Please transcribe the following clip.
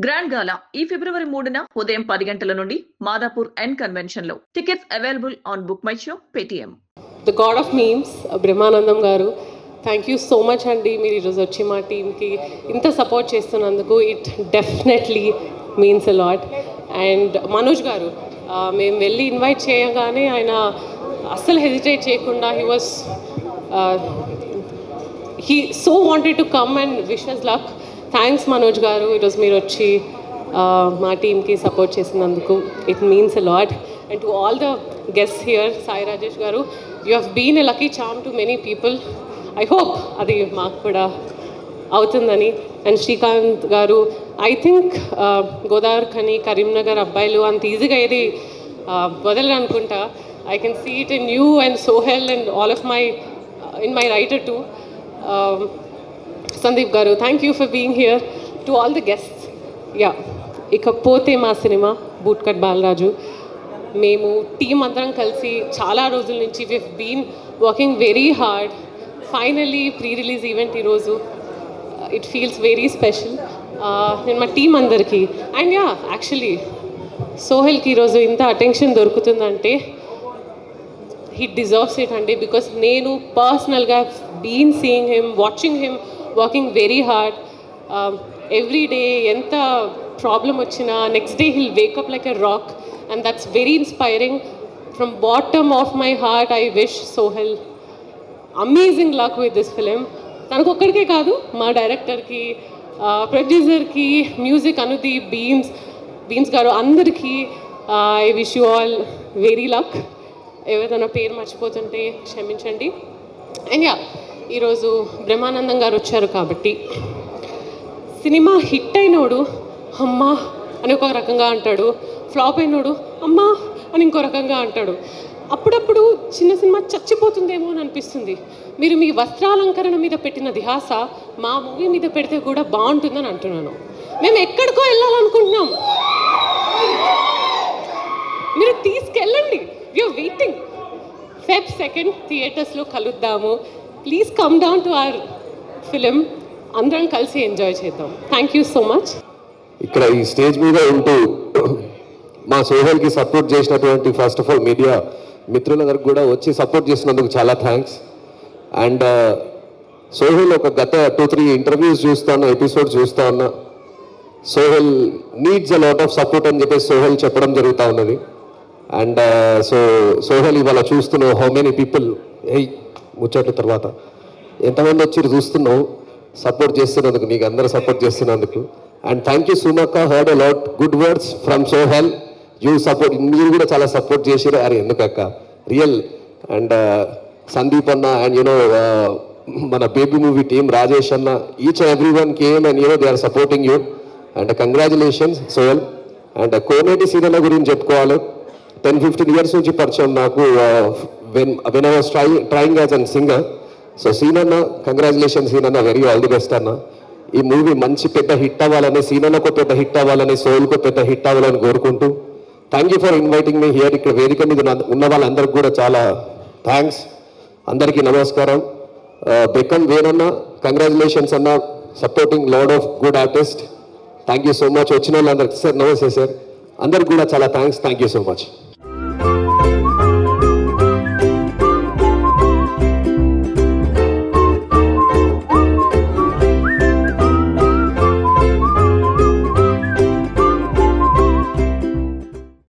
Grand గాలా ఈ ఫిబ్రవరి 3న ఉదయం 10 గంటల నుండి మాదాపూర్ ఎన్ కన్వెన్షన్ లో. Tickets available on book my show, Paytm. The God of memes Brahmanandam గారు, థ్యాంక్ యూ సో మచ్ అండి. మీరు ఈరోజు వచ్చి మా టీంకి ఇంత సపోర్ట్ చేస్తున్నందుకు it definitely means a lot. And Manoj గారు, మేము వెళ్ళి ఇన్వైట్ చేయగానే ఆయన అస్సలు హెజిటేట్ చేయకుండా he so wanted to come and wish us luck. Thanks Manoj garu, ఈరోజు మీరు వచ్చి మా టీమ్కి సపోర్ట్ చేసినందుకు it means a lot. And to all the guests here, Sai Rajesh garu, you have been a lucky charm to many people. I hope అది మాకు కూడా అవుతుందని. And Srikanth garu, I think Godavarikhani, Karimnagar అబ్బాయిలు అంత ఈజీగా ఏది వదలరు అనుకుంటా. I can see it in you and Sohel and all of in my writer too. Sandeep garu, thank you for being here. To all the guests, yeah, ikapothe ma cinema Bootcut Balaraju, memu team andaram kalsi chaala rojul nunchi we've been working very hard. Finally pre-release event ee roju, it feels very special. Nenu ma team andarki, and yeah, actually Sohel ki roju inta attention dorukutundante he deserves it ante, because nenu personally have been seeing him, watching him working very hard. Every day enta problem ochina, next day he'll wake up like a rock, and that's very inspiring. From bottom of my heart I wish Sohel amazing luck with this film. Tanaku okkadike kaadu, ma director ki, producer ki, music Anudeep, beams garu, andarki I wish you all very luck. ఎవరైనా పేరు మర్చిపోతుంటే క్షమించండి. And yeah, ఈరోజు బ్రహ్మానందం గారు వచ్చారు కాబట్టి, cinema hit అయినోడు అమ్మా అని ఒక రకంగా అంటాడు, ఫ్లాప్ అయినోడు అమ్మా అని ఇంకో రకంగా అంటాడు. అప్పుడప్పుడు చిన్న సినిమా చచ్చిపోతుందేమో అని అనిపిస్తుంది. మీరు మీ వస్త్రాలంకరణ మీద పెట్టిన ధ్యాస మా మూవీ మీద పెడితే కూడా బాగుంటుందని అంటున్నాను. మేము ఎక్కడికో వెళ్ళాలనుకుంటున్నాం, మీరు తీసుకెళ్ళండి. You're waiting. Feb 2nd థియేటర్స్లో కలుద్దాము. Please come down to our film, అందరం కలిసి ఎంజాయ్ చేద్దాం. Thank you so much. ఇక్కడ ఈ స్టేజ్ మీద ఉంటూ మా సోహెల్కి సపోర్ట్ చేసినటువంటి ఫస్ట్ ఆఫ్ ఆల్ మీడియా మిత్రులందరికి కూడా వచ్చి సపోర్ట్ చేసినందుకు చాలా థ్యాంక్స్. అండ్ సోహెల్ ఒక గత 2-3 ఇంటర్వ్యూస్ చూస్తాను, ఎపిసోడ్స్ చూస్తూ ఉన్నా, Sohel needs a lot of support అని చెప్పేసి సోహెల్ చెప్పడం జరుగుతూ ఉన్నది. అండ్ సోహెల్ ఇవాళ చూస్తున్నావు, హౌ మెనీ పీపుల్ ముచ్చట్ల తర్వాత ఎంతమంది వచ్చి చూస్తున్నావు సపోర్ట్ చేస్తున్నందుకు, నీకు అందరూ సపోర్ట్ చేస్తున్నందుకు. అండ్ థ్యాంక్ యూ సుమక్క, heard a lot good words from Sohel. You support, మీరు కూడా చాలా సపోర్ట్ చేసిరు. అరే ఎందుకక్క రియల్. అండ్ సందీప్ అన్న అండ్ యూనో మన బేబీ మూవీ టీమ్, రాజేష్ అన్న, each and every one came and you know they are supporting you. And congratulations Sohel. And Koneti సీనన్న గురించి చెప్పుకోవాలి. 10-15 ఇయర్స్ నుంచి పరిచయం నాకు, when I was trying as an singer. So సీనన్న, కంగ్రాచులేషన్ సీనన్న, వెరీ ఆల్ ది బెస్ట్ అన్న. ఈ మూవీ మంచి పెద్ద హిట్ అవ్వాలని, సీనన్నకు పెద్ద హిట్ అవ్వాలని, సోహెల్కు పెద్ద హిట్ అవ్వాలని కోరుకుంటూ thank you for inviting me here. ఇక్కడ వేదిక మీద ఉన్న వాళ్ళందరికీ కూడా చాలా థ్యాంక్స్. అందరికీ నమస్కారం. బెక్కం వేరన్న, కంగ్రాచులేషన్స్ అన్న, supporting lot of good artist. Thank you so much. వచ్చిన వాళ్ళందరికీ సార్ నమస్తే సార్, అందరికి కూడా చాలా thanks. Thank you so much.